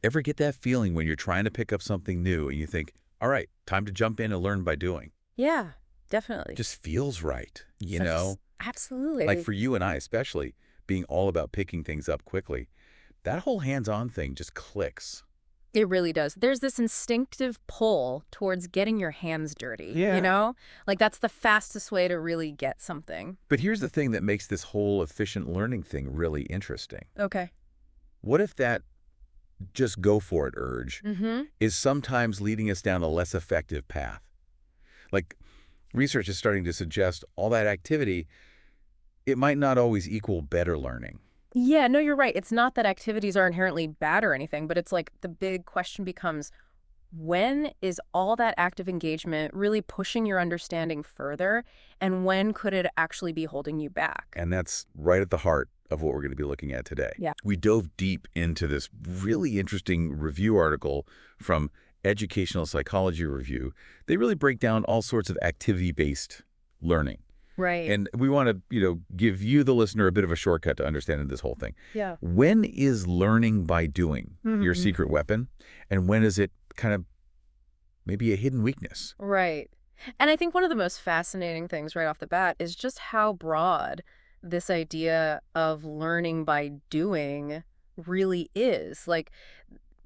Ever get that feeling when you're trying to pick up something new and you think, all right, time to jump in and learn by doing? Yeah, definitely. Just feels right, you Such know? Like absolutely. for you and I especially, being all about picking things up quickly, that whole hands-on thing just clicks. It really does. There's this instinctive pull towards getting your hands dirty, you Yeah. know? Like that's the fastest way to really get something. But here's the thing that makes this whole efficient learning thing really interesting. Okay. What if that just go for it urge Mm-hmm. is sometimes leading us down a less effective path? Like, research is starting to suggest all that activity, it might not always equal better learning. Yeah, no, you're right. It's not that activities are inherently bad or anything, but it's like the big question becomes, when is all that active engagement really pushing your understanding further, and when could it actually be holding you back? And that's right at the heart of what we're going to be looking at today. Yeah. We dove deep into this really interesting review article from Educational Psychology Review. They really break down all sorts of activity-based learning. Right. And we want to, give you, the listener, a bit of a shortcut to understanding this whole thing. Yeah. When is learning by doing your Mhm. secret weapon? And when is it kind of maybe a hidden weakness? Right. And I think one of the most fascinating things right off the bat is just how broad this idea of learning by doing really is. Like,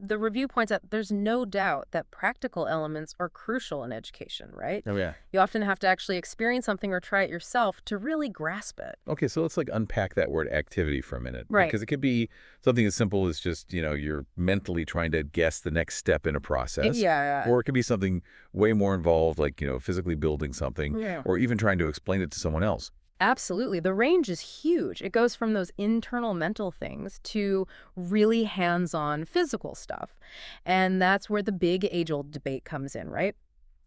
the review points out there's no doubt that practical elements are crucial in education, right? Oh, yeah. You often have to actually experience something or try it yourself to really grasp it. Okay, so let's unpack that word activity for a minute. Right. Because it could be something as simple as just, you're mentally trying to guess the next step in a process. Yeah. Or it could be something way more involved, like, physically building something, Yeah. or even trying to explain it to someone else. Absolutely. The range is huge. It goes from those internal mental things to really hands-on physical stuff. And that's where the big age-old debate comes in, right?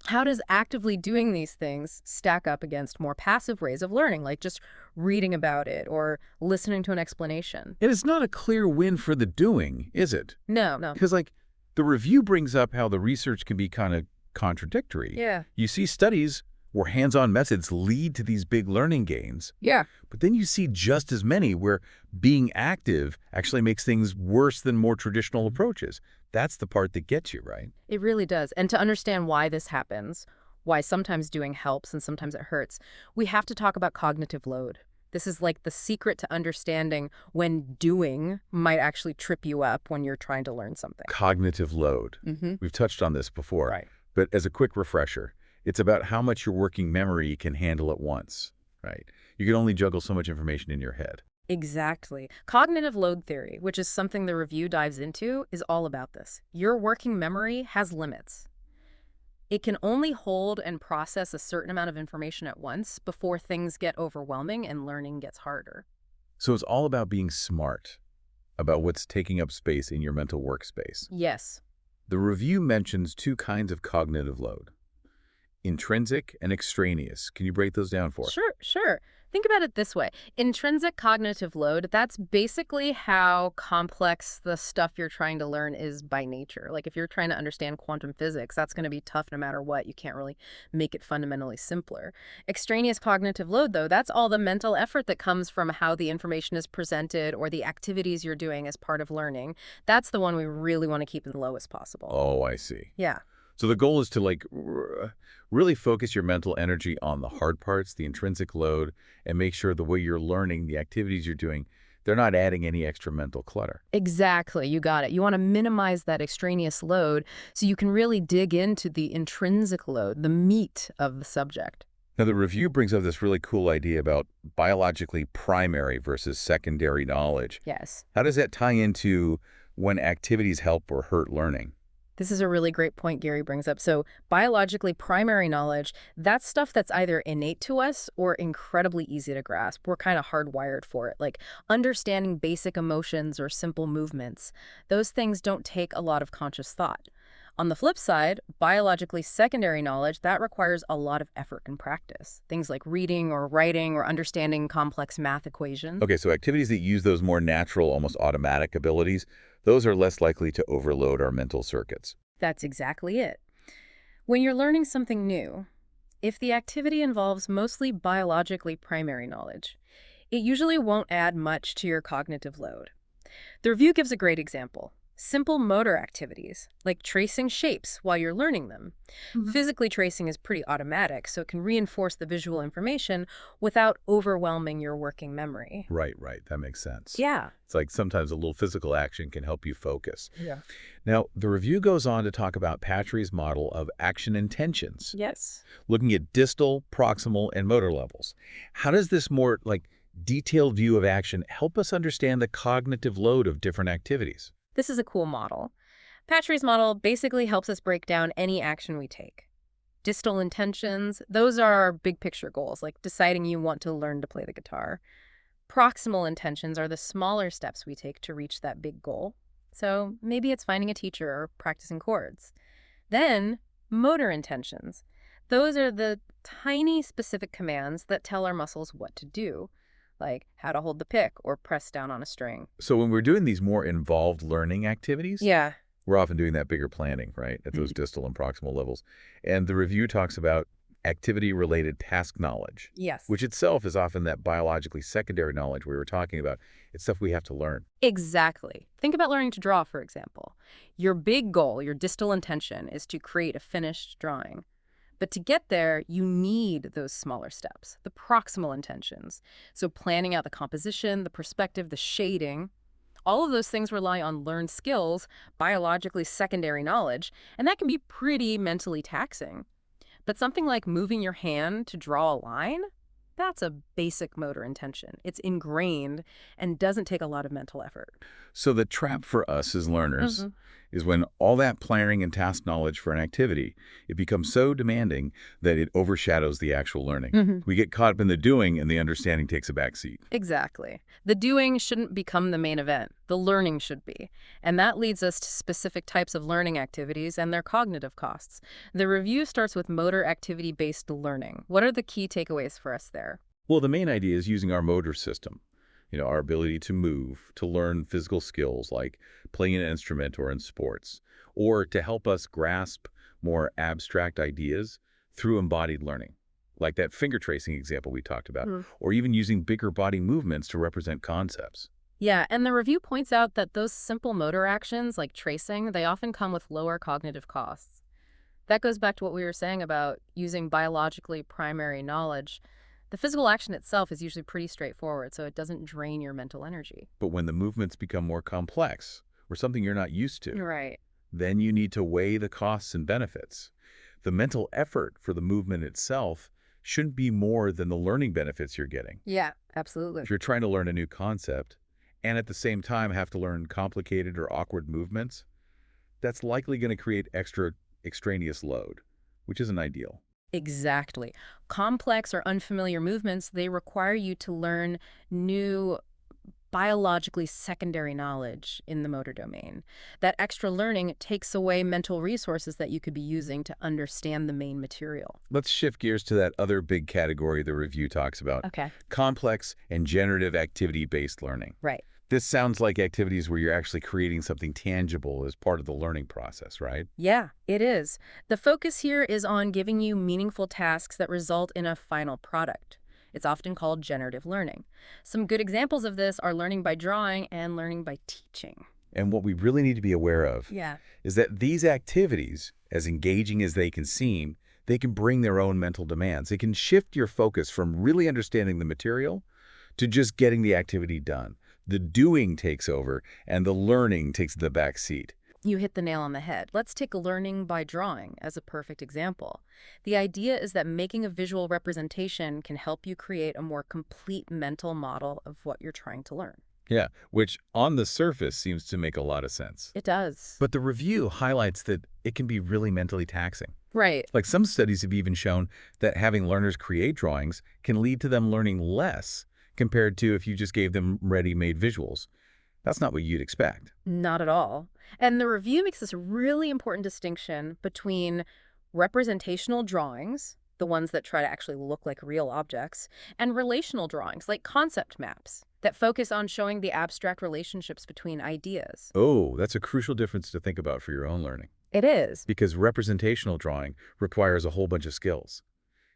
How does actively doing these things stack up against more passive ways of learning, like just reading about it or listening to an explanation? And it's not a clear win for the doing, is it? No. Because, the review brings up how the research can be kind of contradictory. Yeah. You see studies where hands-on methods lead to these big learning gains, Yeah. but then you see just as many where being active actually makes things worse than more traditional approaches. That's the part that gets you, right? It really does. And to understand why this happens, why sometimes doing helps and sometimes it hurts, we have to talk about cognitive load. This is like the secret to understanding when doing might actually trip you up when you're trying to learn something. Cognitive load. Mm-hmm. We've touched on this before, Right. but as a quick refresher, it's about how much your working memory can handle at once, right? You can only juggle so much information in your head. Exactly. Cognitive load theory, which is something the review dives into, is all about this. Your working memory has limits. It can only hold and process a certain amount of information at once before things get overwhelming and learning gets harder. So it's all about being smart about what's taking up space in your mental workspace. Yes. The review mentions two kinds of cognitive load: intrinsic and extraneous. Can you break those down for us? Sure. Think about it this way. Intrinsic cognitive load, that's basically how complex the stuff you're trying to learn is by nature. Like if you're trying to understand quantum physics, that's going to be tough no matter what. You can't really make it fundamentally simpler. Extraneous cognitive load, though, that's all the mental effort that comes from how the information is presented or the activities you're doing as part of learning. That's the one we really want to keep as low as possible. Oh, I see. Yeah. So the goal is to really focus your mental energy on the hard parts, the intrinsic load, and make sure the way you're learning, the activities you're doing, they're not adding any extra mental clutter. Exactly. You got it. You want to minimize that extraneous load so you can really dig into the intrinsic load, the meat of the subject. Now, the review brings up this really cool idea about biologically primary versus secondary knowledge. Yes. How does that tie into when activities help or hurt learning? This is a really great point Gary brings up. So biologically primary knowledge, that's stuff that's either innate to us or incredibly easy to grasp. We're kind of hardwired for it, like understanding basic emotions or simple movements. Those things don't take a lot of conscious thought. On the flip side, biologically secondary knowledge, that requires a lot of effort and practice. Things like reading or writing or understanding complex math equations. Okay, so activities that use those more natural, almost automatic abilities, those are less likely to overload our mental circuits. That's exactly it. When you're learning something new, if the activity involves mostly biologically primary knowledge, it usually won't add much to your cognitive load. The review gives a great example. Simple motor activities, like tracing shapes while you're learning them. Mhm. Physically tracing is pretty automatic, so it can reinforce the visual information without overwhelming your working memory. Right, right. That makes sense. Yeah. It's like sometimes a little physical action can help you focus. Yeah. Now, the review goes on to talk about Patri's model of action intentions, Yes. looking at distal, proximal, and motor levels. How does this more detailed view of action help us understand the cognitive load of different activities? This is a cool model. Patri's model basically helps us break down any action we take. Distal intentions, those are our big picture goals, like deciding you want to learn to play the guitar. Proximal intentions are the smaller steps we take to reach that big goal. So maybe it's finding a teacher or practicing chords. Then, motor intentions. Those are the tiny specific commands that tell our muscles what to do, like how to hold the pick or press down on a string. So when we're doing these more involved learning activities, Yeah. we're often doing that bigger planning, right, at those distal and proximal levels. And the review talks about activity-related task knowledge, Yes. which itself is often that biologically secondary knowledge we were talking about. It's stuff we have to learn. Exactly. Think about learning to draw, for example. Your big goal, your distal intention, is to create a finished drawing. But to get there, you need those smaller steps, the proximal intentions. So planning out the composition, the perspective, the shading, all of those things rely on learned skills, biologically secondary knowledge, and that can be pretty mentally taxing. But something like moving your hand to draw a line, that's a basic motor intention. It's ingrained and doesn't take a lot of mental effort. So the trap for us as learners Hmm. is when all that planning and task knowledge for an activity, it becomes so demanding that it overshadows the actual learning. Hmm. We get caught up in the doing and the understanding takes a back seat. Exactly. The doing shouldn't become the main event. The learning should be. And that leads us to specific types of learning activities and their cognitive costs. The review starts with motor activity-based learning. What are the key takeaways for us there? Well, the main idea is using our motor system, our ability to move, to learn physical skills like playing an instrument or in sports, or to help us grasp more abstract ideas through embodied learning, like that finger tracing example we talked about, Mm. or even using bigger body movements to represent concepts. Yeah, and the review points out that those simple motor actions, like tracing, they often come with lower cognitive costs. That goes back to what we were saying about using biologically primary knowledge. The physical action itself is usually pretty straightforward, so it doesn't drain your mental energy. But when the movements become more complex or something you're not used to, Right. then you need to weigh the costs and benefits. The mental effort for the movement itself shouldn't be more than the learning benefits you're getting. Yeah, absolutely. If you're trying to learn a new concept and at the same time have to learn complicated or awkward movements, that's likely going to create extra extraneous load, which isn't ideal. Exactly. Complex or unfamiliar movements, they require you to learn new biologically secondary knowledge in the motor domain. That extra learning takes away mental resources that you could be using to understand the main material. Let's shift gears to that other big category the review talks about, Okay. complex and generative activity-based learning. Right. This sounds like activities where you're actually creating something tangible as part of the learning process, right? Yeah, it is. The focus here is on giving you meaningful tasks that result in a final product. It's often called generative learning. Some good examples of this are learning by drawing and learning by teaching. And what we really need to be aware of Yeah. is that these activities, as engaging as they can seem, they can bring their own mental demands. It can shift your focus from really understanding the material to just getting the activity done. The doing takes over and the learning takes the back seat. You hit the nail on the head. Let's take learning by drawing as a perfect example. The idea is that making a visual representation can help you create a more complete mental model of what you're trying to learn. Yeah, which on the surface seems to make a lot of sense. It does. But the review highlights that it can be really mentally taxing. Right. Like some studies have even shown that having learners create drawings can lead to them learning less compared to if you just gave them ready-made visuals. That's not what you'd expect. Not at all. And the review makes this really important distinction between representational drawings, the ones that try to actually look like real objects, and relational drawings, like concept maps, that focus on showing the abstract relationships between ideas. Oh, that's a crucial difference to think about for your own learning. It is. Because representational drawing requires a whole bunch of skills.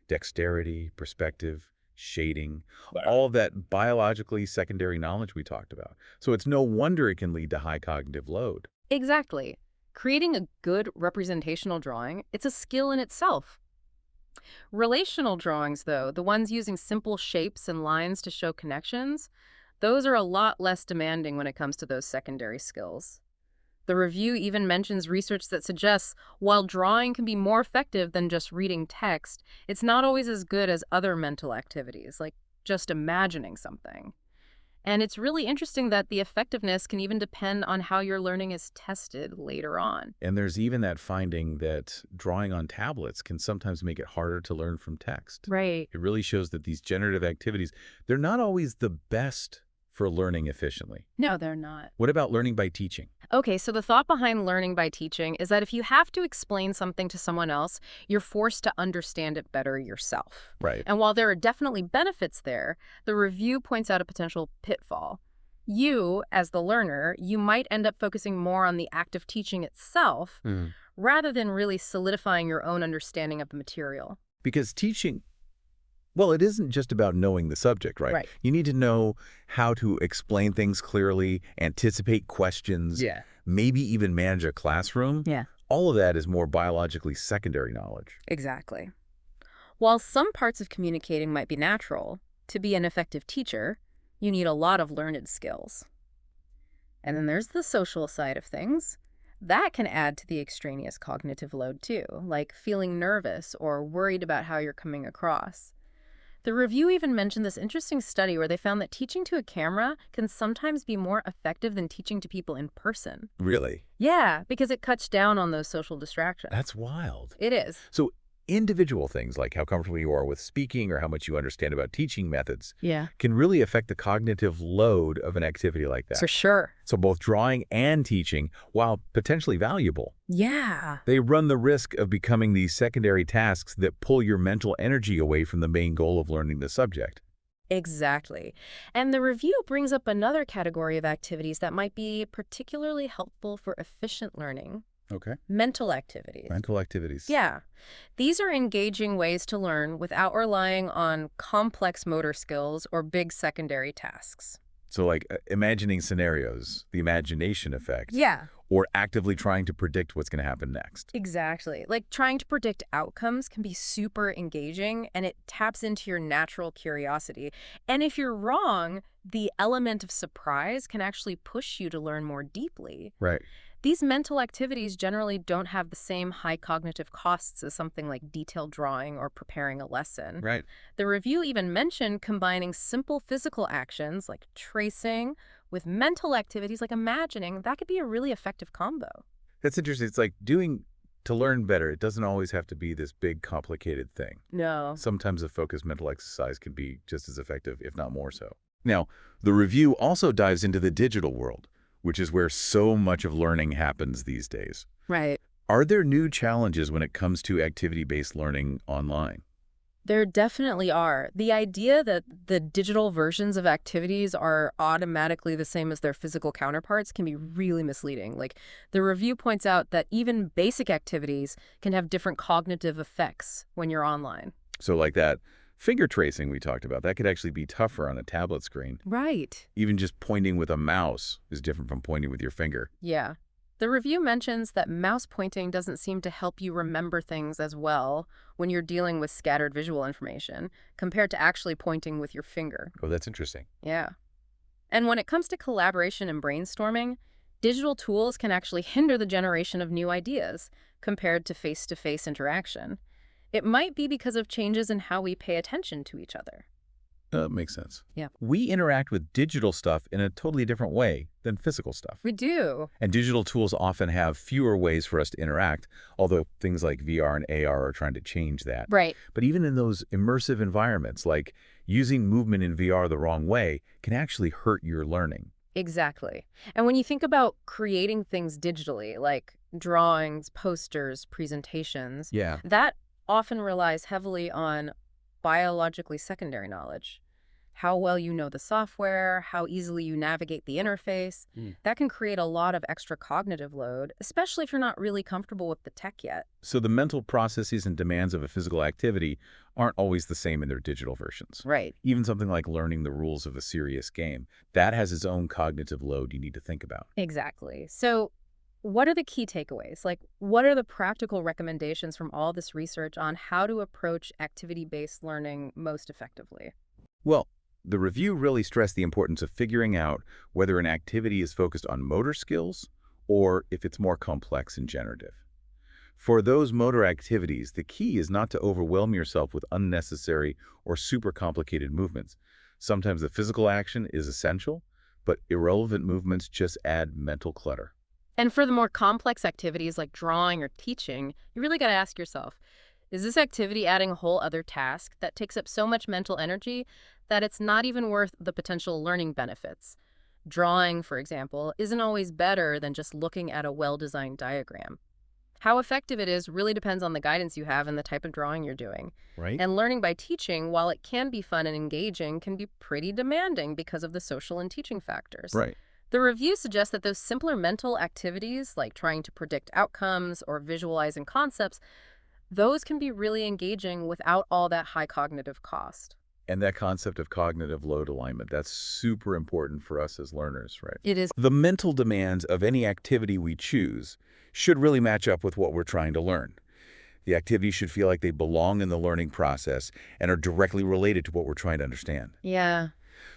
Dexterity, perspective, shading, all of that biologically secondary knowledge we talked about. So it's no wonder it can lead to high cognitive load. Exactly. Creating a good representational drawing, it's a skill in itself. Relational drawings, though, the ones using simple shapes and lines to show connections, those are a lot less demanding when it comes to those secondary skills. The review even mentions research that suggests while drawing can be more effective than just reading text, it's not always as good as other mental activities, like just imagining something. And it's really interesting that the effectiveness can even depend on how your learning is tested later on. And there's even that finding that drawing on tablets can sometimes make it harder to learn from text. Right. It really shows that these generative activities, they're not always the best for learning efficiently. No, they're not. What about learning by teaching? Okay, so the thought behind learning by teaching is that if you have to explain something to someone else, you're forced to understand it better yourself. Right. And while there are definitely benefits there, the review points out a potential pitfall. You, as the learner, you might end up focusing more on the act of teaching itself rather than really solidifying your own understanding of the material. Because teaching, well, it isn't just about knowing the subject, right? Right. You need to know how to explain things clearly, anticipate questions, Yeah. maybe even manage a classroom. Yeah. All of that is more biologically secondary knowledge. Exactly. While some parts of communicating might be natural, to be an effective teacher, you need a lot of learned skills. And then there's the social side of things. That can add to the extraneous cognitive load too, like feeling nervous or worried about how you're coming across. The review even mentioned this interesting study where they found that teaching to a camera can sometimes be more effective than teaching to people in person. Really? Yeah, because it cuts down on those social distractions. That's wild. It is. So individual things like how comfortable you are with speaking or how much you understand about teaching methods Yeah. can really affect the cognitive load of an activity like that. For sure. So both drawing and teaching, while potentially valuable, Yeah. they run the risk of becoming these secondary tasks that pull your mental energy away from the main goal of learning the subject. Exactly. And the review brings up another category of activities that might be particularly helpful for efficient learning. Okay. Mental activities. Mental activities. Yeah. These are engaging ways to learn without relying on complex motor skills or big secondary tasks. So like imagining scenarios, the imagination effect, Yeah. or actively trying to predict what's going to happen next. Exactly. Like trying to predict outcomes can be super engaging and it taps into your natural curiosity. And if you're wrong, the element of surprise can actually push you to learn more deeply. Right. These mental activities generally don't have the same high cognitive costs as something like detailed drawing or preparing a lesson. Right. The review even mentioned combining simple physical actions like tracing with mental activities like imagining. That could be a really effective combo. That's interesting. It's like to learn better, it doesn't always have to be this big, complicated thing. No. Sometimes a focused mental exercise can be just as effective, if not more so. Now, the review also dives into the digital world, which is where so much of learning happens these days. Right. Are there new challenges when it comes to activity-based learning online? There definitely are. The idea that the digital versions of activities are automatically the same as their physical counterparts can be really misleading. Like, the review points out that even basic activities can have different cognitive effects when you're online. So like that finger tracing we talked about, that could actually be tougher on a tablet screen. Right. Even just pointing with a mouse is different from pointing with your finger. Yeah. The review mentions that mouse pointing doesn't seem to help you remember things as well when you're dealing with scattered visual information compared to actually pointing with your finger. Oh, that's interesting. Yeah. And when it comes to collaboration and brainstorming, digital tools can actually hinder the generation of new ideas compared to face-to-face interaction. It might be because of changes in how we pay attention to each other. Makes sense. Yeah. We interact with digital stuff in a totally different way than physical stuff. We do. And digital tools often have fewer ways for us to interact, although things like VR and AR are trying to change that. Right. But even in those immersive environments, like using movement in VR the wrong way can actually hurt your learning. Exactly. And when you think about creating things digitally, like drawings, posters, presentations, Yeah. that often relies heavily on biologically secondary knowledge. How well you know the software, how easily you navigate the interface. That can create a lot of extra cognitive load, especially if you're not really comfortable with the tech yet. So the mental processes and demands of a physical activity aren't always the same in their digital versions. Right. Even something like learning the rules of a serious game, that has its own cognitive load you need to think about. Exactly. So What are the key takeaways? Like, what are the practical recommendations from all this research on how to approach activity-based learning most effectively? Well, the review really stressed the importance of figuring out whether an activity is focused on motor skills or if it's more complex and generative. For those motor activities, the key is not to overwhelm yourself with unnecessary or super complicated movements. Sometimes the physical action is essential, but irrelevant movements just add mental clutter. And for the more complex activities like drawing or teaching, you really got to ask yourself, is this activity adding a whole other task that takes up so much mental energy that it's not even worth the potential learning benefits? Drawing, for example, isn't always better than just looking at a well-designed diagram. How effective it is really depends on the guidance you have and the type of drawing you're doing. Right? And learning by teaching, while it can be fun and engaging, can be pretty demanding because of the social and teaching factors. Right. The review suggests that those simpler mental activities, like trying to predict outcomes or visualizing concepts, those can be really engaging without all that high cognitive cost. And that concept of cognitive load alignment, that's super important for us as learners, right? It is. The mental demands of any activity we choose should really match up with what we're trying to learn. The activities should feel like they belong in the learning process and are directly related to what we're trying to understand. Yeah.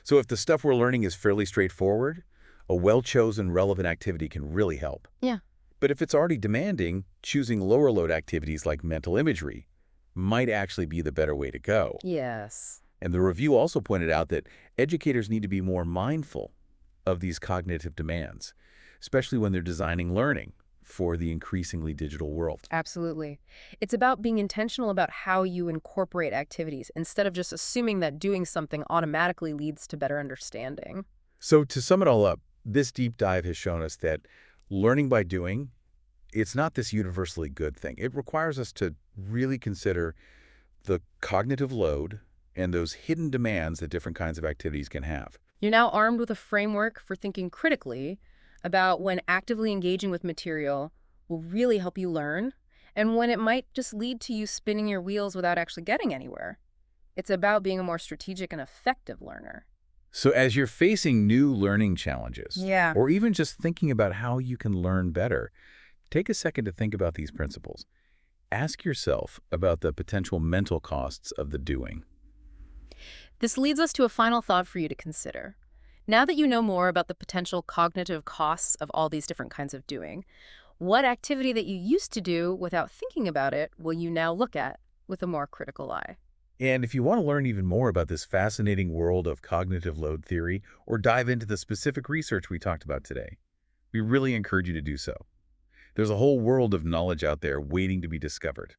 So if the stuff we're learning is fairly straightforward, a well-chosen, relevant activity can really help. Yeah. But if it's already demanding, choosing lower load activities like mental imagery might actually be the better way to go. Yes. And the review also pointed out that educators need to be more mindful of these cognitive demands, especially when they're designing learning for the increasingly digital world. Absolutely. It's about being intentional about how you incorporate activities instead of just assuming that doing something automatically leads to better understanding. So to sum it all up, this deep dive has shown us that learning by doing, it's not this universally good thing. It requires us to really consider the cognitive load and those hidden demands that different kinds of activities can have. You're now armed with a framework for thinking critically about when actively engaging with material will really help you learn and when it might just lead to you spinning your wheels without actually getting anywhere. It's about being a more strategic and effective learner. So as you're facing new learning challenges, Yeah. or even just thinking about how you can learn better, take a second to think about these principles. Ask yourself about the potential mental costs of the doing. This leads us to a final thought for you to consider. Now that you know more about the potential cognitive costs of all these different kinds of doing, what activity that you used to do without thinking about it will you now look at with a more critical eye? And if you want to learn even more about this fascinating world of cognitive load theory or dive into the specific research we talked about today, we really encourage you to do so. There's a whole world of knowledge out there waiting to be discovered.